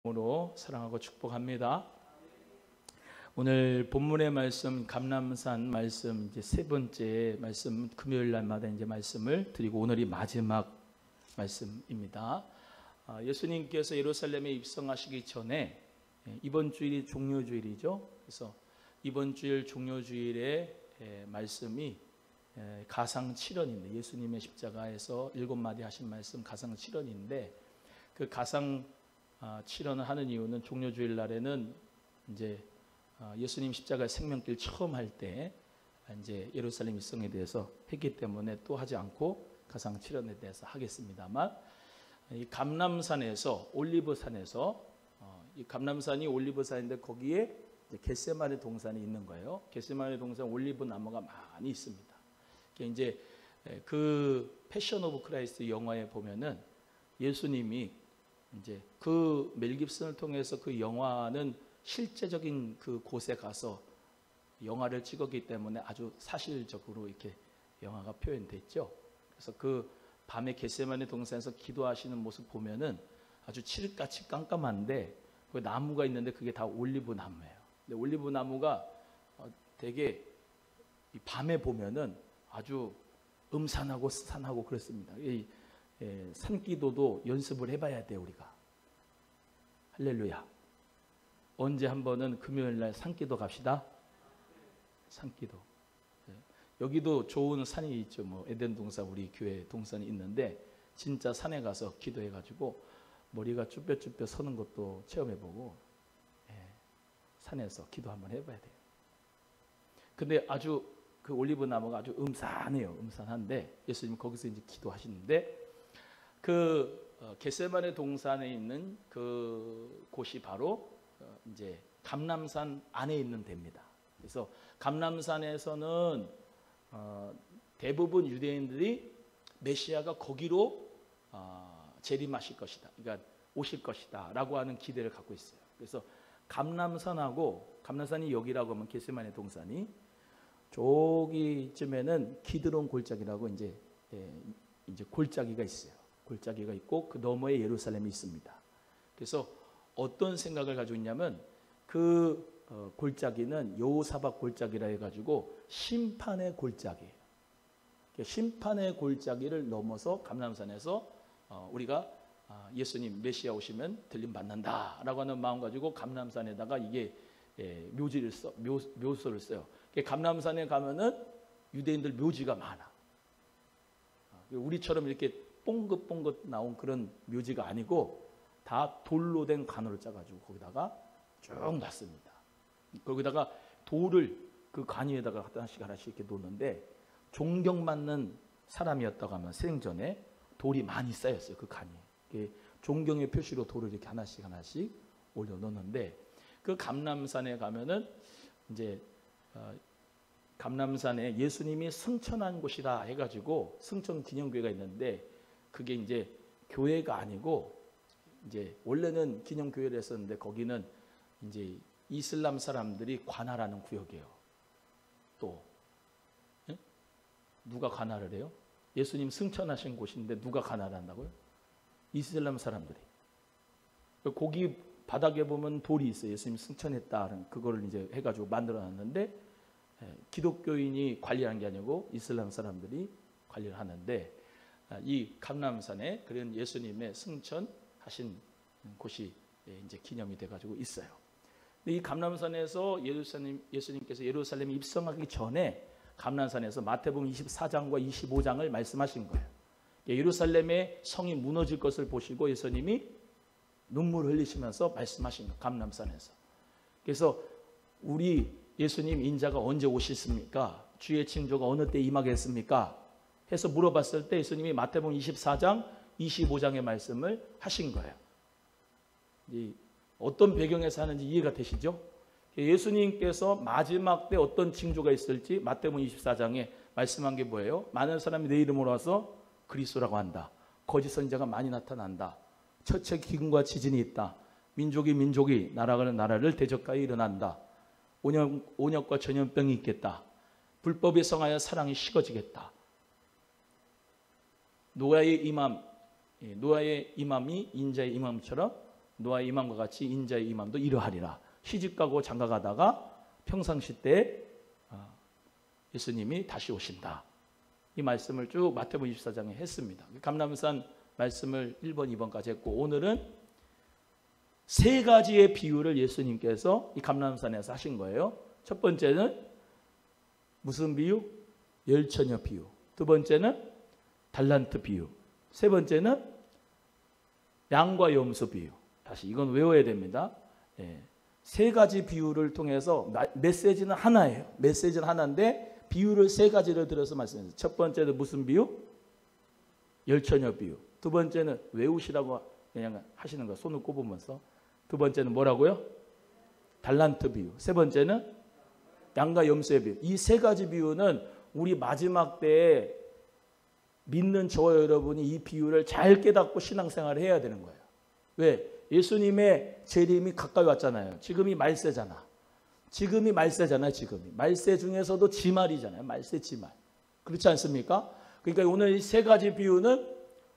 으로 사랑하고 축복합니다. 오늘 본문의 말씀 감람산 말씀 이제 세 번째 말씀 금요일 날마다 이제 말씀을 드리고 오늘이 마지막 말씀입니다. 예수님께서 예루살렘에 입성하시기 전에 이번 주일이 종료주일이죠. 그래서 이번 주일 종료주일의 말씀이 가상 7원인데 예수님의 십자가에서 7마디 하신 말씀 가상 7원인데 그 가상 7원을 하는 이유는 종료주일 날에는 이제 예수님 십자가 생명길 처음 할 때 이제 예루살렘 입성에 대해서 했기 때문에 또 하지 않고 가상 7원에 대해서 하겠습니다만, 이 감람산에서 올리브산에서 이 감람산이 올리브산인데 거기에 겟세마네 동산이 있는 거예요. 겟세마네 동산 올리브 나무가 많이 있습니다. 이제 그 패션 오브 크라이스트 영화에 보면은 예수님이 이제 그 멜 깁슨을 통해서 그 영화는 실제적인 그 곳에 가서 영화를 찍었기 때문에 아주 사실적으로 이렇게 영화가 표현됐죠. 그래서 그 밤에 겟세마네 동산에서 기도하시는 모습 보면은 아주 칠흑같이 깜깜한데 그 나무가 있는데 그게 다 올리브 나무예요. 근데 올리브 나무가 되게 이 밤에 보면은 아주 음산하고 스산하고 그렇습니다. 산기도도 연습을 해봐야 돼요, 우리가. 할렐루야. 언제 한번은 금요일 날 산기도 갑시다. 산기도. 여기도 좋은 산이 있죠. 뭐 에덴 동산 우리 교회 동산이 있는데 진짜 산에 가서 기도해가지고 머리가 쭈뼛쭈뼛 서는 것도 체험해보고 산에서 기도 한번 해봐야 돼요. 근데 아주 그 올리브 나무가 아주 음산해요. 음산한데 예수님 거기서 이제 기도하시는데 그 겟세마네 동산에 있는 그 곳이 바로 이제 감람산 안에 있는 데입니다. 그래서 감람산에서는 대부분 유대인들이 메시아가 거기로 재림하실 것이다. 그러니까 오실 것이다라고 하는 기대를 갖고 있어요. 그래서 감람산이 여기라고 하면 겟세마네 동산이 저기쯤에는 기드론 골짜기라고 이제 골짜기가 있어요. 골짜기가 있고 그 너머에 예루살렘이 있습니다. 그래서 어떤 생각을 가지고 있냐면 그 골짜기는 여호사밧 골짜기라 해가지고 심판의 골짜기예요. 심판의 골짜기를 넘어서 감람산에서 우리가 예수님 메시아 오시면 들림 받는다라고 하는 마음 가지고 감람산에다가 이게 묘소를 써요. 감람산에 가면은 유대인들 묘지가 많아. 우리처럼 이렇게 뽕긋뽕긋 나온 그런 묘지가 아니고 다 돌로 된 관으로 짜가지고 거기다가 쭉 놨습니다. 거기다가 돌을 그 관 위에다가 하나씩 이렇게 놓는데 존경받는 사람이었다고 하면 생전에 돌이 많이 쌓였어요. 그 관이. 존경의 표시로 돌을 이렇게 하나씩 올려놓는데 그 감람산에 가면은 이제 감람산에 예수님이 승천한 곳이다 해가지고 승천 기념교회가 있는데 그게 이제 교회가 아니고 이제 원래는 기념교회를 했었는데 거기는 이제 이슬람 사람들이 관할하는 구역이에요. 또 누가 관할을 해요? 예수님 승천하신 곳인데 누가 관할한다고요? 이슬람 사람들이. 거기 바닥에 보면 돌이 있어요. 예수님 승천했다. 그거를 이제 해가지고 만들어놨는데 기독교인이 관리하는 게 아니고 이슬람 사람들이 관리를 하는데 이 감람산에 그런 예수님의 승천하신 곳이 이제 기념이 돼가지고 있어요. 근데 이 감람산에서 예수님께서 예루살렘에 입성하기 전에 감람산에서 마태복음 24장과 25장을 말씀하신 거예요. 예루살렘의 성이 무너질 것을 보시고 예수님이 눈물을 흘리시면서 말씀하신 거예요. 감람산에서. 그래서 우리 예수님 인자가 언제 오시겠습니까? 주의 징조가 어느 때 임하겠습니까? 해서 물어봤을 때 예수님이 마태복음 24장, 25장의 말씀을 하신 거예요. 어떤 배경에서 하는지 이해가 되시죠? 예수님께서 마지막 때 어떤 징조가 있을지 마태복음 24장에 말씀한 게 뭐예요? 많은 사람이 내 이름으로 와서 그리스도라고 한다. 거짓 선지자가 많이 나타난다. 첫째 기근과 지진이 있다. 민족이 나라를 대적하여 일어난다. 온역과 전염병이 있겠다. 불법에 성하여 사랑이 식어지겠다. 노아의 이맘이 인자의 이맘처럼 노아의 임함과 같이 인자의 임함도 이러하리라. 시집가고 장가가다가 평상시 때 예수님이 다시 오신다. 이 말씀을 쭉 마태복음 24장에 했습니다. 감람산 말씀을 1번, 2번까지 했고, 오늘은 세 가지의 비유를 예수님께서 이 감람산에서 하신 거예요. 첫 번째는 무슨 비유? 열처녀 비유. 두 번째는 달란트 비유. 세 번째는 양과 염소 비유. 다시 이건 외워야 됩니다. 세 가지 비유를 통해서 메시지는 하나예요. 메시지는 하나인데 비유를 세 가지를 들어서 말씀했어요. 첫 번째는 무슨 비유? 열처녀 비유. 두 번째는 외우시라고 그냥 하시는 거 손을 꼽으면서. 두 번째는 뭐라고요? 달란트 비유. 세 번째는 양과 염소의 비유. 이 세 가지 비유는 우리 마지막 때에 믿는 저와 여러분이 이 비유를 잘 깨닫고 신앙생활을 해야 되는 거예요. 왜? 예수님의 재림이 가까이 왔잖아요. 지금이 말세잖아. 지금이 말세 중에서도 지말이잖아요. 말세 지말. 그렇지 않습니까? 그러니까 오늘 이 세 가지 비유는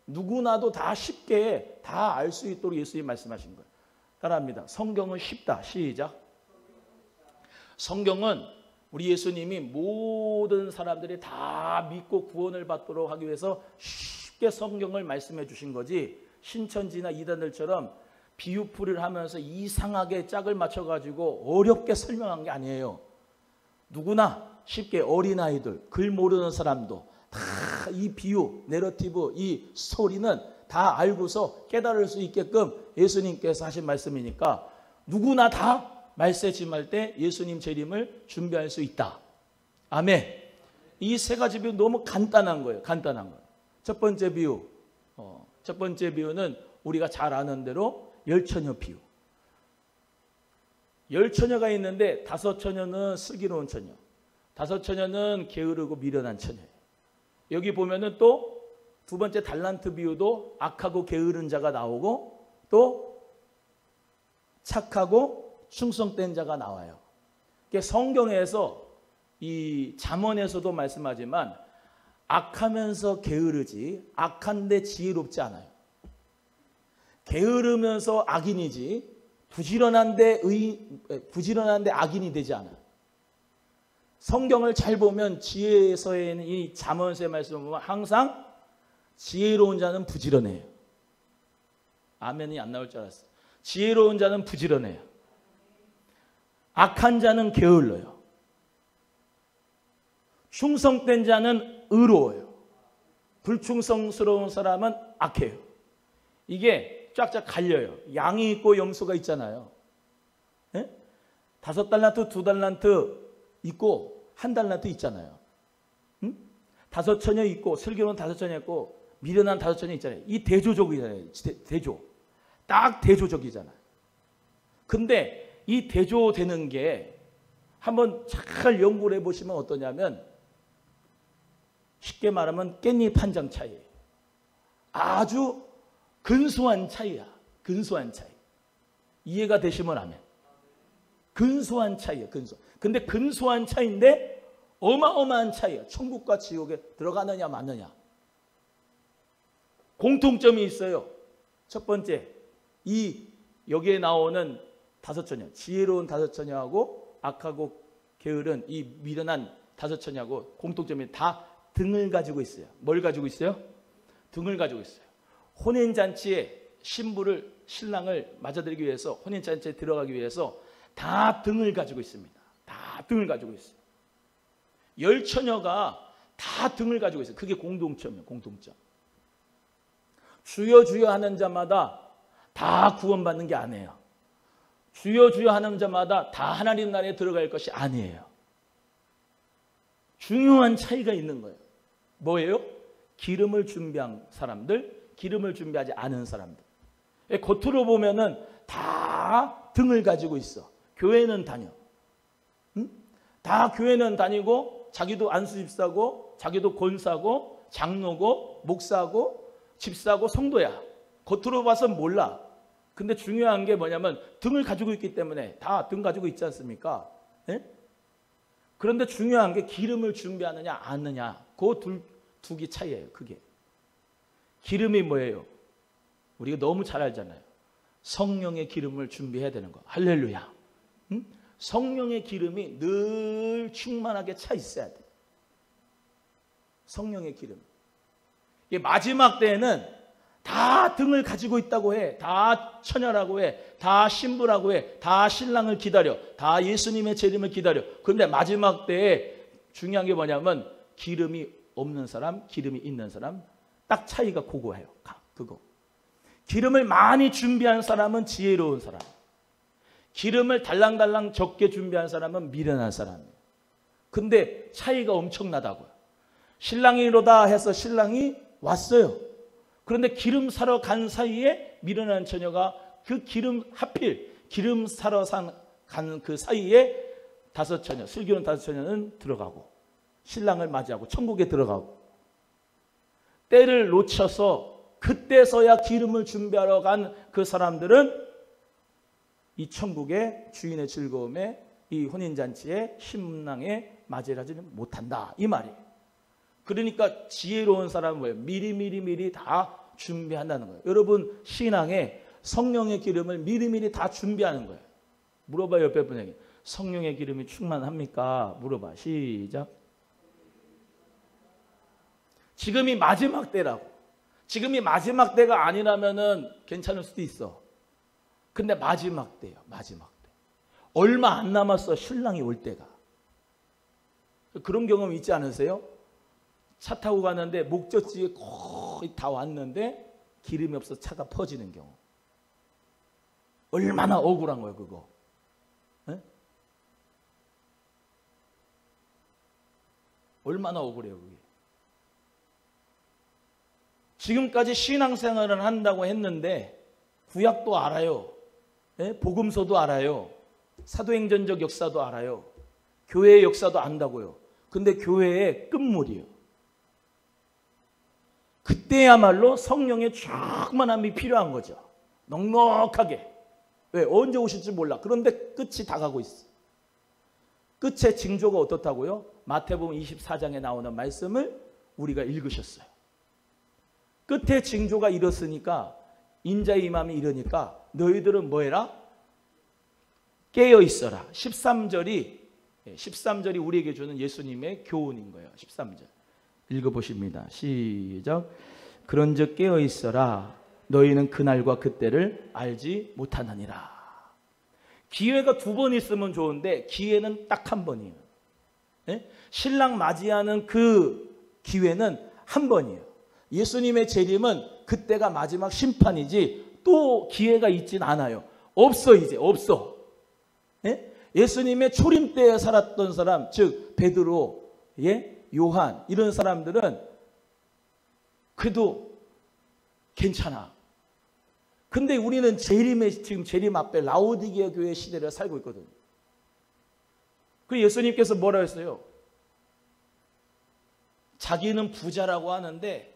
누구나도 다 쉽게 다 알 수 있도록 예수님이 말씀하신 거예요. 따라합니다. 성경은 쉽다. 시작. 성경은 우리 예수님이 모든 사람들이 다 믿고 구원을 받도록 하기 위해서 쉽게 성경을 말씀해 주신 거지, 신천지나 이단들처럼 비유풀이를 하면서 이상하게 짝을 맞춰가지고 어렵게 설명한 게 아니에요. 누구나 쉽게, 어린아이들, 글 모르는 사람도 다 이 비유, 내러티브, 이 스토리는 다 알고서 깨달을 수 있게끔 예수님께서 하신 말씀이니까 누구나 다 말세 지말 때 예수님 재림을 준비할 수 있다. 아멘. 이 세 가지 비유 너무 간단한 거예요. 간단한 거예요. 첫 번째 비유는 우리가 잘 아는 대로 열처녀 비유. 열처녀가 있는데 다섯 처녀는 슬기로운 처녀, 다섯 처녀는 게으르고 미련한 처녀예요. 여기 보면은 또 두 번째 달란트 비유도 악하고 게으른 자가 나오고 또 착하고 충성된 자가 나와요. 성경에서 이 잠언에서도 말씀하지만 악하면서 게으르지 악한데 지혜롭지 않아요. 게으르면서 악인이지 부지런한데 악인이 되지 않아요. 성경을 잘 보면 지혜에서의 이 잠언서의 말씀을 보면 항상 지혜로운 자는 부지런해요. 아멘이 안 나올 줄 알았어요. 지혜로운 자는 부지런해요. 악한 자는 게을러요. 충성된 자는 의로워요. 불충성스러운 사람은 악해요. 이게 쫙쫙 갈려요. 양이 있고 염소가 있잖아요. 네? 5달란트, 2달란트 있고 1달란트 있잖아요. 응? 5처녀 있고 슬기로운 5처녀 있고 미련한 5처녀 있잖아요. 이 대조적이잖아요. 대조. 딱 대조적이잖아요. 근데 이 대조되는 게 한번 잘 연구를 해보시면 어떠냐면 쉽게 말하면 깻잎 한 장 차이예요. 아주 근소한 차이야. 근소한 차이. 이해가 되시면 아멘. 근소한 차이예요. 근데 근소한 차이인데 어마어마한 차이예요. 천국과 지옥에 들어가느냐 마느냐. 공통점이 있어요. 첫 번째, 여기에 나오는 5처녀, 지혜로운 5처녀하고 악하고 게으른 이 미련한 5처녀하고 공통점이 다 등을 가지고 있어요. 뭘 가지고 있어요? 등을 가지고 있어요. 혼인잔치에 신랑을 맞아들이기 위해서, 혼인잔치에 들어가기 위해서 다 등을 가지고 있습니다. 다 등을 가지고 있어요. 열처녀가 다 등을 가지고 있어요. 그게 공동점이에요. 공통점. 주여 주여 하는 자마다 다 구원받는 게 아니에요. 주여 주여 하는 자마다 다 하나님 나라에 들어갈 것이 아니에요. 중요한 차이가 있는 거예요. 뭐예요? 기름을 준비한 사람들, 기름을 준비하지 않은 사람들. 겉으로 보면은 다 등을 가지고 있어. 교회는 다녀. 응? 다 교회는 다니고 자기도 안수집사고 자기도 권사고 장로고 목사고 집사고 성도야. 겉으로 봐선 몰라. 근데 중요한 게 뭐냐면 등을 가지고 있기 때문에 다 등 가지고 있지 않습니까? 네? 그런데 중요한 게 기름을 준비하느냐 안 하느냐. 그 두 개 차이예요. 그게. 기름이 뭐예요? 우리가 너무 잘 알잖아요. 성령의 기름을 준비해야 되는 거야. 할렐루야. 응? 성령의 기름이 늘 충만하게 차 있어야 돼. 성령의 기름. 이게 마지막 때에는 다 등을 가지고 있다고 해. 다 처녀라고 해. 다 신부라고 해. 다 신랑을 기다려. 다 예수님의 재림을 기다려. 그런데 마지막 때에 중요한 게 뭐냐면 기름이 없는 사람, 기름이 있는 사람 딱 차이가 그거예요. 그거. 기름을 많이 준비한 사람은 지혜로운 사람. 기름을 달랑달랑 적게 준비한 사람은 미련한 사람이에요. 근데 차이가 엄청나다고요. 신랑이로다 해서 신랑이 왔어요. 그런데 기름 사러 간 사이에 미련한 처녀가 그 기름 하필 기름 사러 간 그 사이에 다섯 처녀, 슬기로운 다섯 처녀는 들어가고 신랑을 맞이하고 천국에 들어가고 때를 놓쳐서 그때서야 기름을 준비하러 간 그 사람들은 이 천국의 주인의 즐거움에 이 혼인잔치에 신랑에 맞이를 하지는 못한다 이 말이에요. 그러니까 지혜로운 사람은 뭐예요? 미리 다 준비한다는 거예요. 여러분 신앙에 성령의 기름을 미리 다 준비하는 거예요. 물어봐요 옆에 분에게. 성령의 기름이 충만합니까? 물어봐. 시작. 지금이 마지막 때라고. 지금이 마지막 때가 아니라면은 괜찮을 수도 있어. 근데 마지막 때예요. 마지막 때. 얼마 안 남았어. 신랑이 올 때가. 그런 경험 있지 않으세요? 차 타고 가는데 목적지에 거의 다 왔는데 기름이 없어서 차가 퍼지는 경우. 얼마나 억울한 거예요 그거. 네? 얼마나 억울해요 그게. 지금까지 신앙생활을 한다고 했는데 구약도 알아요. 네? 복음서도 알아요. 사도행전적 역사도 알아요. 교회의 역사도 안다고요. 근데 교회의 끝물이에요. 그때야말로 성령의 충만함이 필요한 거죠. 넉넉하게. 왜? 언제 오실지 몰라. 그런데 끝이 다 가고 있어. 끝의 징조가 어떻다고요? 마태복음 24장에 나오는 말씀을 우리가 읽으셨어요. 끝의 징조가 이렇으니까 인자의 임함이 이러니까 너희들은 뭐해라? 깨어 있어라. 13절이 우리에게 주는 예수님의 교훈인 거예요. 13절. 읽어보십니다. 시작. 그런즉 깨어 있어라. 너희는 그날과 그때를 알지 못하느니라. 기회가 두 번 있으면 좋은데 기회는 딱 한 번이에요. 네? 신랑 맞이하는 그 기회는 한 번이에요. 예수님의 재림은 그때가 마지막 심판이지 또 기회가 있진 않아요. 없어 이제 없어. 네? 예수님의 초림 때에 살았던 사람 즉 베드로, 요한 이런 사람들은 그래도 괜찮아. 근데 우리는 지금 재림 앞에 라오디게아 교회 시대를 살고 있거든요. 그 예수님께서 뭐라 했어요? 자기는 부자라고 하는데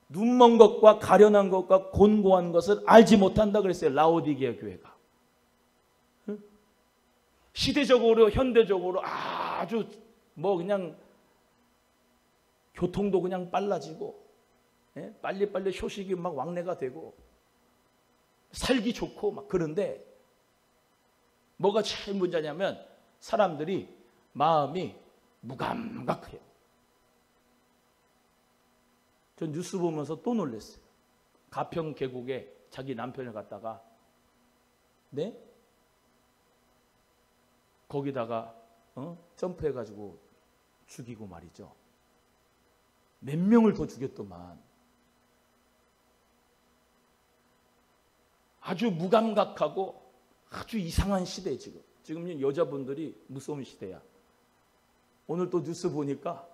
눈먼 것과 가련한 것과 곤고한 것을 알지 못한다 그랬어요. 라오디게아 교회가. 시대적으로 현대적으로 아주 뭐 그냥 교통도 그냥 빨라지고 빨리빨리 효식이 막 왕래가 되고 살기 좋고 막 그런데 뭐가 제일 문제냐면 사람들이 마음이 무감각해요. 전 뉴스 보면서 또 놀랐어요. 가평 계곡에 자기 남편을 갖다가 거기다가 점프해가지고 죽이고 말이죠. 몇 명을 더 죽였더만. 아주 무감각하고 아주 이상한 시대 지금. 지금 여자분들이 무서운 시대야. 오늘 또 뉴스 보니까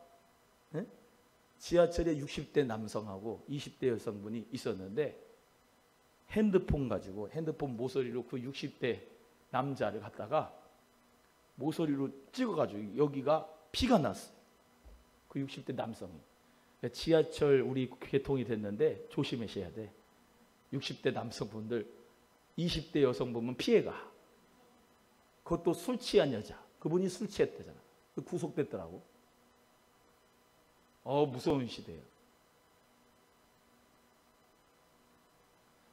지하철에 60대 남성하고 20대 여성분이 있었는데 핸드폰 가지고 핸드폰 모서리로 그 60대 남자를 갖다가 모서리로 찍어가지고 여기가 피가 났어요. 그 60대 남성이. 지하철 우리 개통이 됐는데 조심하셔야 돼. 60대 남성분들 20대 여성 보면 피해가. 그것도 술 취한 여자. 그분이 술 취했대잖아. 구속됐더라고. 무서운 시대예요.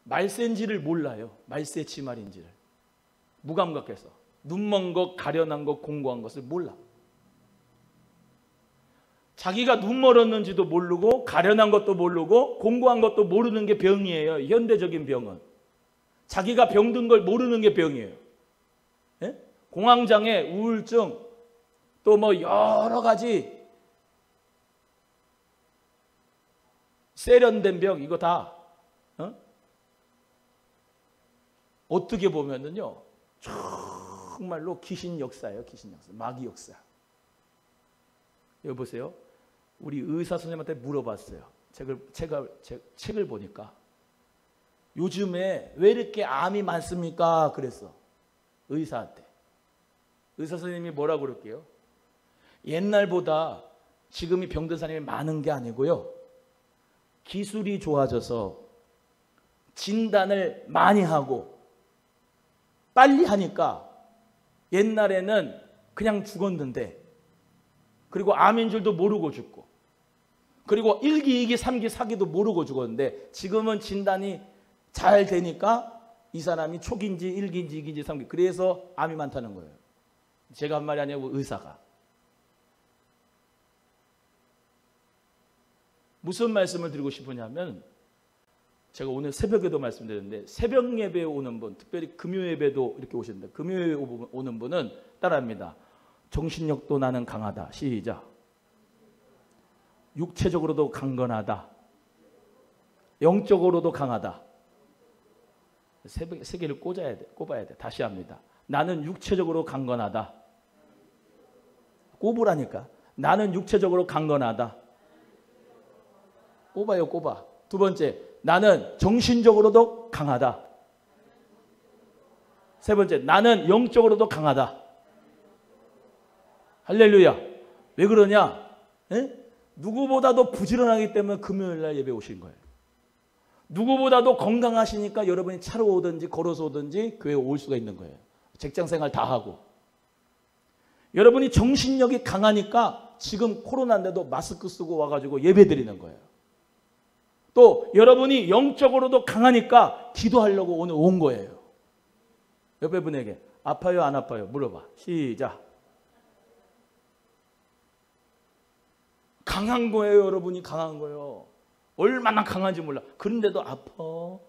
말세인지를 몰라요. 말세 치말인지를. 무감각해서. 눈먼 것, 가련한 것, 공고한 것을 몰라. 자기가 눈 멀었는지도 모르고 가련한 것도 모르고 공고한 것도 모르는 게 병이에요. 현대적인 병은. 자기가 병든 걸 모르는 게 병이에요. 예? 공황장애, 우울증, 또 뭐 여러 가지 세련된 병, 이거 다 어떻게 보면은요, 정말로 귀신 역사예요. 귀신 역사, 마귀 역사. 여보세요. 우리 의사 선생님한테 물어봤어요. 책을 보니까 요즘에 왜 이렇게 암이 많습니까? 그랬어. 의사한테. 의사 선생님이 뭐라고 그럴게요? 옛날보다 지금이 병든 사람이 많은 게 아니고요. 기술이 좋아져서 진단을 많이 하고 빨리 하니까 옛날에는 그냥 죽었는데, 그리고 암인 줄도 모르고 죽고, 그리고 1기, 2기, 3기, 4기도 모르고 죽었는데 지금은 진단이 잘 되니까 이 사람이 초기인지 1기인지 2기인지 3기, 그래서 암이 많다는 거예요. 제가 한 말이 아니고 의사가. 무슨 말씀을 드리고 싶으냐면, 제가 오늘 새벽에도 말씀드렸는데 새벽 예배에 오는 분, 특별히 금요 예배도 이렇게 오시는데, 금요에 오는 분은 따라합니다. 정신력도 나는 강하다. 시작. 육체적으로도 강건하다. 영적으로도 강하다. 세 개를 꼽아야 돼. 다시 합니다. 나는 육체적으로 강건하다. 꼽으라니까. 나는 육체적으로 강건하다. 꼽아. 두 번째, 나는 정신적으로도 강하다. 세 번째, 나는 영적으로도 강하다. 할렐루야. 왜 그러냐? 에? 누구보다도 부지런하기 때문에 금요일날 예배 오신 거예요. 누구보다도 건강하시니까 여러분이 차로 오든지 걸어서 오든지 교회에 올 수가 있는 거예요. 직장생활 다 하고. 여러분이 정신력이 강하니까 지금 코로나인데도 마스크 쓰고 와가지고 예배 드리는 거예요. 또 여러분이 영적으로도 강하니까 기도하려고 오늘 온 거예요. 옆에 분에게 아파요 안 아파요 물어봐. 시작. 강한 거예요. 여러분이 강한 거예요. 얼마나 강한지 몰라. 그런데도 아파. 못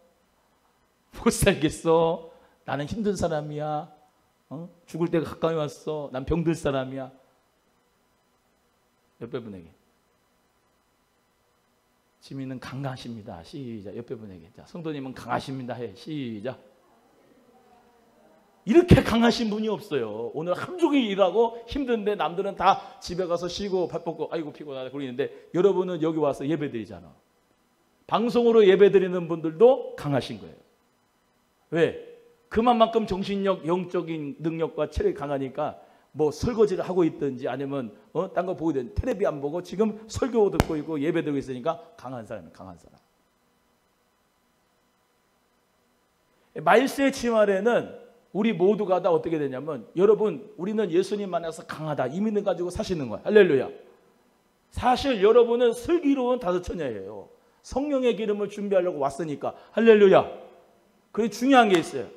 살겠어. 나는 힘든 사람이야. 죽을 때가 가까이 왔어. 난 병들 사람이야. 옆에 분에게. 지민은 강하십니다. 시작. 옆에 분에게. 자, 성도님은 강하십니다. 해. 시작. 이렇게 강하신 분이 없어요. 오늘 하루 종일 일하고 힘든데 남들은 다 집에 가서 쉬고 밥 먹고 아이고 피곤하다 그러는데 여러분은 여기 와서 예배드리잖아. 방송으로 예배드리는 분들도 강하신 거예요. 왜? 그만큼 정신력, 영적인 능력과 체력이 강하니까 뭐 설거지를 하고 있든지 아니면 딴 거 보고 있든지 텔레비 안 보고 지금 설교 듣고 있고 예배 드리고 있으니까 강한 사람이에요. 강한 사람. 말세 치말에는 우리 모두가 다 어떻게 되냐면, 여러분 우리는 예수님 만나서 강하다 이 믿음 가지고 사시는 거야. 할렐루야. 사실 여러분은 슬기로운 다섯 처녀예요. 성령의 기름을 준비하려고 왔으니까. 할렐루야. 그게 중요한 게 있어요.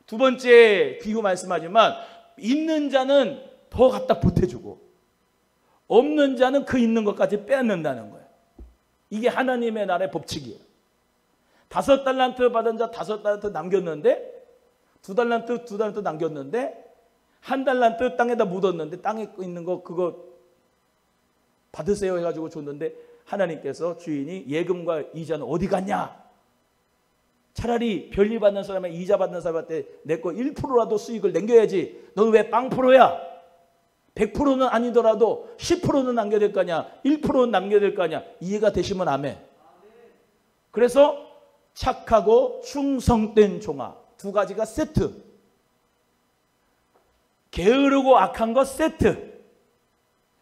두 번째 비유 말씀하지만, 있는 자는 더 갖다 보태주고 없는 자는 그 있는 것까지 빼앗는다는 거예요. 이게 하나님의 나라의 법칙이에요. 5달란트 받은 자 5달란트 남겼는데, 2달란트 남겼는데, 1달란트 땅에다 묻었는데, 땅에 있는 거 그거 받으세요 해가지고 줬는데 하나님께서 주인이 예금과 이자는 어디 갔냐? 차라리 별일 받는 사람에 이자 받는 사람한테 내 거 1%라도 수익을 남겨야지. 너는 왜 0%야? 100%는 아니더라도 10%는 남겨야 될 거 아니야. 1%는 남겨야 될 거 아니야. 이해가 되시면 아멘. 그래서 착하고 충성된 종아, 두 가지가 세트. 게으르고 악한 거 세트.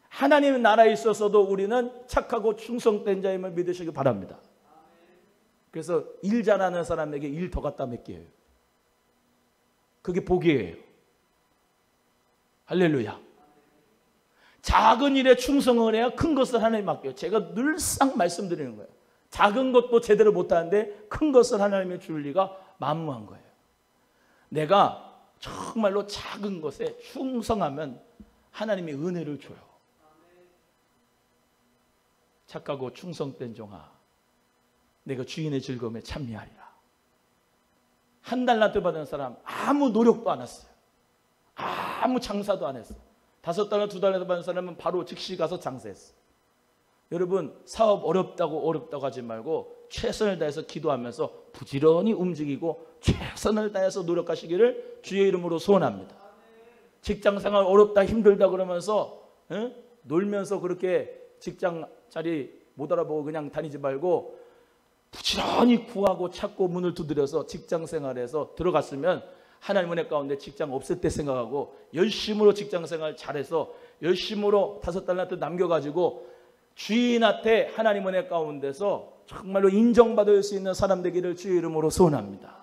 하나님의 나라에 있어서도 우리는 착하고 충성된 자임을 믿으시기 바랍니다. 그래서 일 잘하는 사람에게 일 더 갖다 맡겨요. 그게 복이에요. 할렐루야. 작은 일에 충성을 해야 큰 것을 하나님 맡겨요. 제가 늘상 말씀드리는 거예요. 작은 것도 제대로 못하는데 큰 것을 하나님이 줄 리가 만무한 거예요. 내가 정말로 작은 것에 충성하면 하나님이 은혜를 줘요. 착하고 충성된 종아, 내가 주인의 즐거움에 참여하리라. 한 달란트 받은 사람 아무 노력도 안 했어요. 아무 장사도 안 했어. 5달란트, 2달란트 받은 사람은 바로 즉시 가서 장사했어. 여러분, 사업 어렵다고 하지 말고 최선을 다해서 기도하면서 부지런히 움직이고 최선을 다해서 노력하시기를 주의 이름으로 소원합니다. 직장생활 어렵다 힘들다 그러면서 놀면서 그렇게 직장 자리 못 알아보고 그냥 다니지 말고 부지런히 구하고 찾고 문을 두드려서 직장생활에서 들어갔으면 하나님 은혜 가운데 직장 없을 때 생각하고 열심으로 직장생활 잘해서 열심으로 5달란트 남겨가지고 주인한테 하나님 은혜 가운데서 정말로 인정받을 수 있는 사람 되기를 주의 이름으로 소원합니다.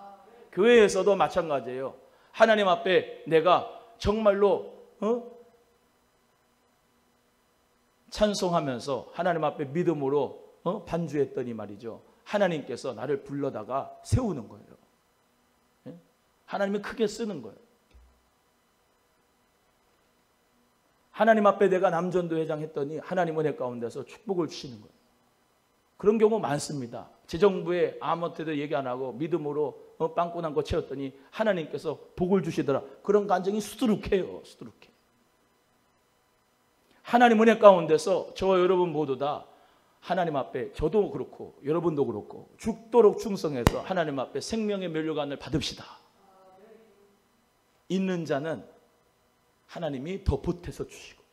교회에서도 마찬가지예요. 하나님 앞에 내가 정말로 찬송하면서 하나님 앞에 믿음으로 반주했더니 말이죠. 하나님께서 나를 불러다가 세우는 거예요. 하나님이 크게 쓰는 거예요. 하나님 앞에 내가 남전도 회장 했더니 하나님 은혜 가운데서 축복을 주시는 거예요. 그런 경우 많습니다. 재정부에 아무한테도 얘기 안 하고 믿음으로 빵꾸난 거 채웠더니 하나님께서 복을 주시더라. 그런 간증이 수두룩해요. 수두룩해. 하나님 은혜 가운데서 저와 여러분 모두 다 하나님 앞에 저도 그렇고 여러분도 그렇고 죽도록 충성해서 하나님 앞에 생명의 면류관을 받읍시다. 있는 자는 하나님이 더 보태서 주시고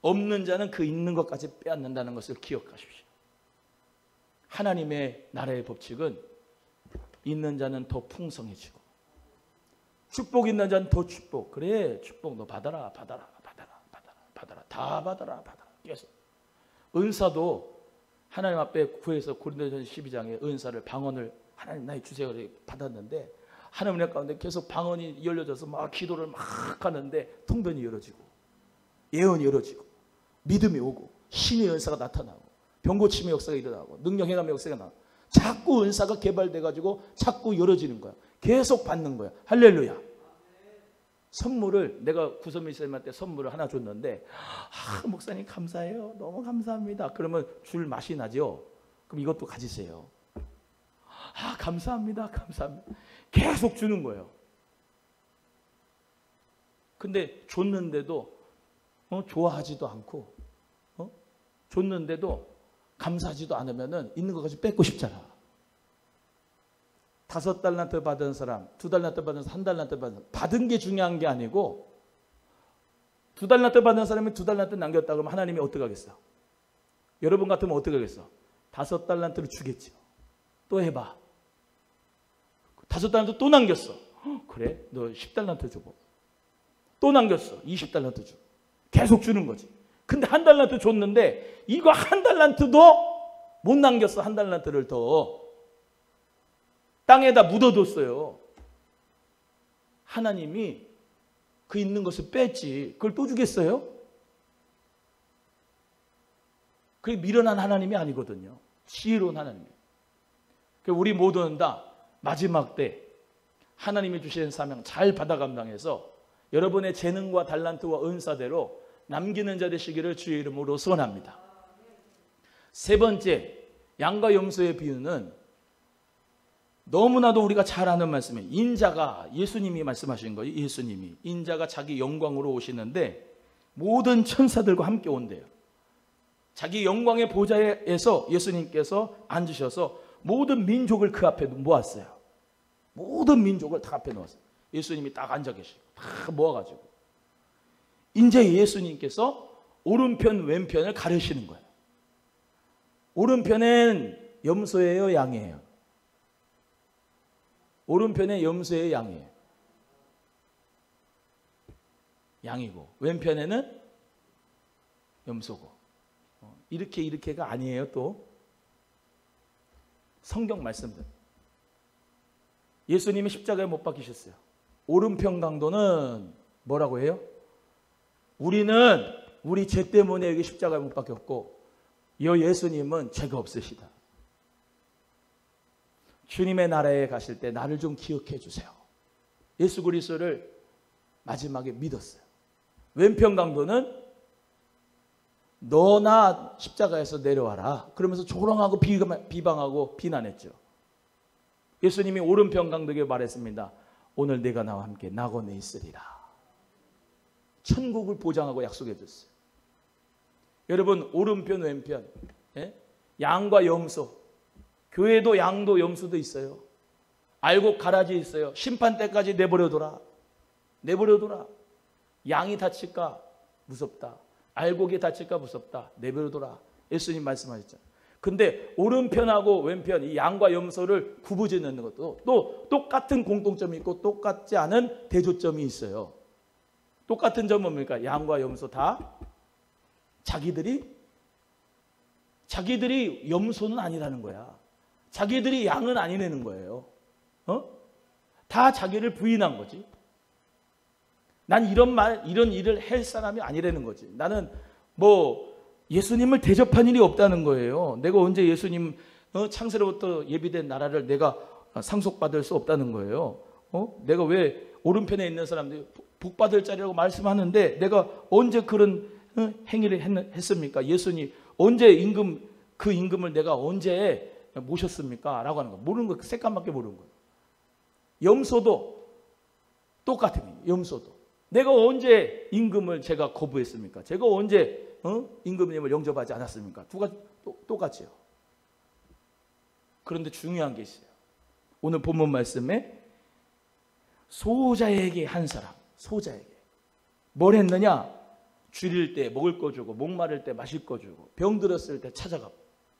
없는 자는 그 있는 것까지 빼앗는다는 것을 기억하십시오. 하나님의 나라의 법칙은 있는 자는 더 풍성해지고 축복 있는 자는 더 축복. 그래, 축복 너 받아라. 다 받아라. 계속. 은사도 하나님 앞에 구해서 고린도전서 12장에 은사를 방언을 하나님 나의 주세요 받았는데 하나님 은혜 가운데 계속 방언이 열려져서 막 기도를 막 하는데 통변이 열어지고 예언이 열어지고 믿음이 오고 신의 은사가 나타나고 병고침의 역사가 일어나고 능력 행함의 역사가 나고 자꾸 은사가 개발돼가지고 자꾸 열어지는 거야. 계속 받는 거야. 할렐루야. 선물을 내가 구선민 선생님한테 선물을 하나 줬는데 목사님 감사해요. 너무 감사합니다. 그러면 줄 맛이 나죠. 그럼 이것도 가지세요. 감사합니다. 계속 주는 거예요. 근데 줬는데도 좋아하지도 않고 줬는데도 감사하지도 않으면은 있는 것까지 뺏고 싶잖아. 5달란트 받은 사람, 2달란트 받은 사람, 1달란트 받은 사람, 받은 게 중요한 게 아니고 2달란트 받은 사람이 2달란트 남겼다 그러면 하나님이 어떻게 하겠어? 여러분 같으면 어떻게 하겠어? 5달란트를 주겠죠. 또 해봐. 5달란트 또 남겼어. 그래? 너 10달란트 주고. 또 남겼어. 20달란트 주고. 계속 주는 거지. 근데 1달란트 줬는데 이거 1달란트도 못 남겼어. 1달란트를 더. 땅에다 묻어뒀어요. 하나님이 그 있는 것을 뺐지. 그걸 또 주겠어요? 그게 미련한 하나님이 아니거든요. 지혜로운 하나님이에요. 우리 모두는 다 마지막 때 하나님이 주신 사명 잘 받아 감당해서 여러분의 재능과 달란트와 은사대로 남기는 자 되시기를 주의 이름으로 소원합니다. 세 번째, 양과 염소의 비유는 너무나도 우리가 잘 아는 말씀이에요. 인자가, 예수님이 말씀하신 거예요. 예수님이. 인자가 자기 영광으로 오시는데 모든 천사들과 함께 온대요. 자기 영광의 보좌에서 예수님께서 앉으셔서 모든 민족을 그 앞에 모았어요. 모든 민족을 다 앞에 놓았어요. 예수님이 딱 앉아 계시고 다 모아가지고 이제 예수님께서 오른편 왼편을 가르시는 거예요. 오른편엔 염소예요, 양이에요? 오른편에 염소예요, 양이에요? 양이고 왼편에는 염소고. 이렇게가 아니에요. 또 성경 말씀들. 예수님이 십자가에 못 박히셨어요. 오른편 강도는 뭐라고 해요? 우리는 우리 죄 때문에 여기 십자가에 못 박혔고 여 예수님은 죄가 없으시다. 주님의 나라에 가실 때 나를 좀 기억해 주세요. 예수 그리스도를 마지막에 믿었어요. 왼편 강도는 너나 십자가에서 내려와라 그러면서 조롱하고 비방하고 비난했죠. 예수님이 오른편 강도에게 말했습니다. 오늘 내가 나와 함께 낙원에 있으리라. 천국을 보장하고 약속해 줬어요. 여러분, 오른편 왼편, 양과 염소, 교회도 양도 염소도 있어요. 알곡 가라지 있어요. 심판 때까지 내버려둬라. 내버려둬라. 양이 다칠까 무섭다. 알곡이 다칠까 무섭다. 내버려둬라. 예수님 말씀하셨잖아요. 근데 오른편하고 왼편 이 양과 염소를 구부짖는 것도 또 똑같은 공통점이 있고 똑같지 않은 대조점이 있어요. 똑같은 점은 뭡니까? 양과 염소 다 자기들이 염소는 아니라는 거야. 자기들이 양은 아니라는 거예요. 다 자기를 부인한 거지. 난 이런 일을 할 사람이 아니라는 거지. 나는 예수님을 대접한 일이 없다는 거예요. 내가 언제 예수님 창세로부터 예비된 나라를 내가 상속받을 수 없다는 거예요. 내가 왜 오른편에 있는 사람들이 복받을 자리라고 말씀하는데 내가 언제 그런 행위를 했습니까? 예수님 언제 그 임금을 내가 언제 모셨습니까? 라고 하는 거. 모르는 거, 색감밖에 모르는 거예요. 염소도 똑같은 염소도. 내가 언제 임금을 제가 거부했습니까? 제가 언제 임금님을 영접하지 않았습니까? 두 가지 똑같죠. 그런데 중요한 게 있어요. 오늘 본문 말씀에 소자에게 한 사람, 소자에게 뭘 했느냐? 줄일 때 먹을 거 주고, 목마를 때 마실 거 주고, 병들었을 때 찾아가고,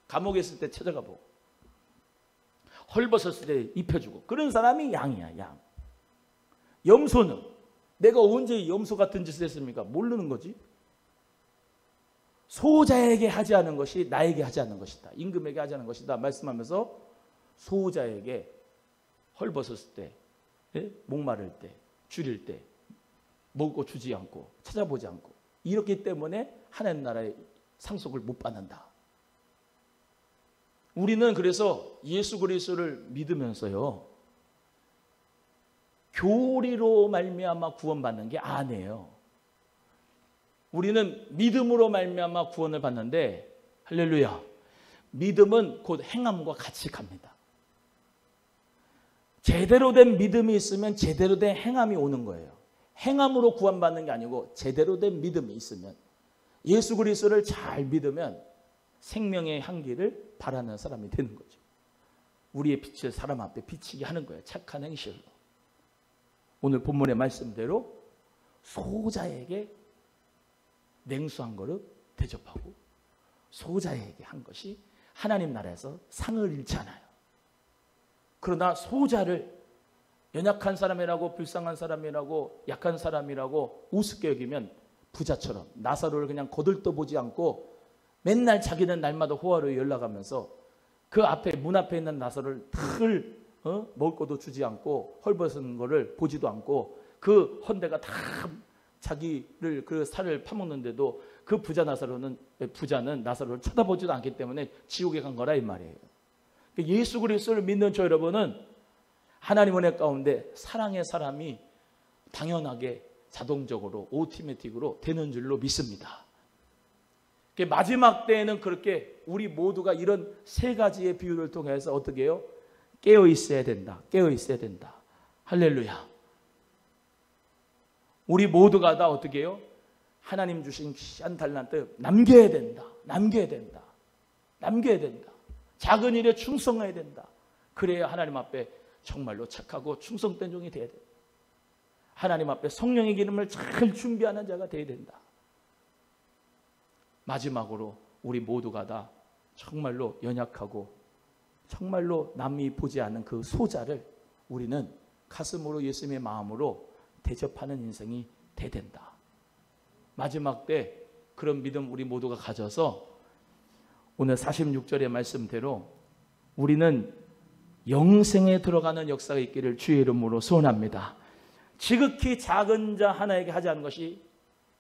감옥에 있을 때 찾아가고, 헐벗었을 때 입혀주고, 그런 사람이 양이야. 양. 염소는 내가 언제 염소 같은 짓을 했습니까? 모르는 거지. 소자에게 하지 않은 것이 나에게 하지 않는 것이다. 임금에게 하지 않은 것이다 말씀하면서 소자에게 헐벗었을 때, 목마를 때, 줄일 때 먹을 거 주지 않고 찾아보지 않고 이렇기 때문에 하나님 나라의 상속을 못 받는다. 우리는 그래서 예수 그리스도를 믿으면서요, 교리로 말미암아 구원받는 게 아니에요. 우리는 믿음으로 말미암아 구원을 받는데, 할렐루야, 믿음은 곧 행함과 같이 갑니다. 제대로 된 믿음이 있으면 제대로 된 행함이 오는 거예요. 행함으로 구원받는 게 아니고 제대로 된 믿음이 있으면, 예수 그리스도를 잘 믿으면 생명의 향기를 발하는 사람이 되는 거죠. 우리의 빛을 사람 앞에 비치게 하는 거예요. 착한 행실로. 오늘 본문의 말씀대로 소자에게 냉수한 거를 대접하고 소자에게 한 것이 하나님 나라에서 상을 잃지 않아요. 그러나 소자를 연약한 사람이라고, 불쌍한 사람이라고, 약한 사람이라고 우습게 여기면 부자처럼 나사로를 그냥 거들떠보지 않고 맨날 자기는 날마다 호화로 연락하면서 그 앞에, 문 앞에 있는 나사로를 늘 먹을 것도 주지 않고 헐벗은 거를 보지도 않고 그 헌대가 다 자기를 그 살을 파먹는데도 그 부자는 나사로를 쳐다보지도 않기 때문에 지옥에 간 거라 이 말이에요. 예수 그리스도를 믿는 저 여러분은 하나님 은혜 가운데 사랑의 사람이 당연하게 자동적으로 오토매틱으로 되는 줄로 믿습니다. 마지막 때에는 그렇게 우리 모두가 이런 세 가지의 비유를 통해서 어떻게 해요? 깨어 있어야 된다. 깨어 있어야 된다. 할렐루야. 우리 모두가 다 어떻게 해요? 하나님 주신 한 달란트 남겨야 된다. 남겨야 된다. 남겨야 된다. 작은 일에 충성해야 된다. 그래야 하나님 앞에 정말로 착하고 충성된 종이 되어야 된다. 하나님 앞에 성령의 기름을 잘 준비하는 자가 되어야 된다. 마지막으로 우리 모두가 다 정말로 연약하고 정말로 남이 보지 않는 그 소자를 우리는 가슴으로, 예수님의 마음으로 대접하는 인생이 돼야 된다. 마지막 때 그런 믿음 우리 모두가 가져서 오늘 46절의 말씀대로 우리는 영생에 들어가는 역사가 있기를 주의 이름으로 소원합니다. 지극히 작은 자 하나에게 하지 않은 것이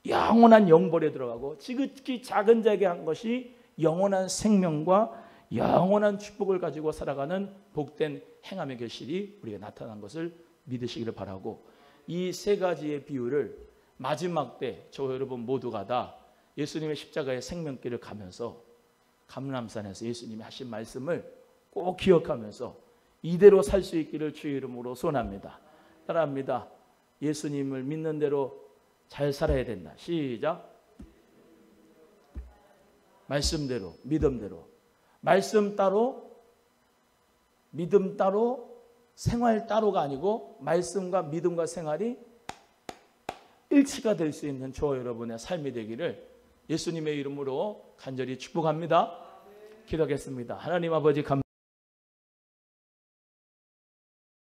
영원한 영벌에 들어가고, 지극히 작은 자에게 한 것이 영원한 생명과 영원한 축복을 가지고 살아가는 복된 행함의 결실이 우리가 나타난 것을 믿으시기를 바라고, 이 세 가지의 비유를 마지막 때 저 여러분 모두가 다 예수님의 십자가의 생명길을 가면서 감람산에서 예수님이 하신 말씀을 꼭 기억하면서 이대로 살 수 있기를 주의 이름으로 소원합니다. 따라합니다. 예수님을 믿는 대로 잘 살아야 된다. 시작. 말씀대로, 믿음대로. 말씀 따로, 믿음 따로, 생활 따로가 아니고 말씀과 믿음과 생활이 일치가 될 수 있는 저와 여러분의 삶이 되기를 예수님의 이름으로 간절히 축복합니다. 기도하겠습니다. 하나님 아버지 감사합니다.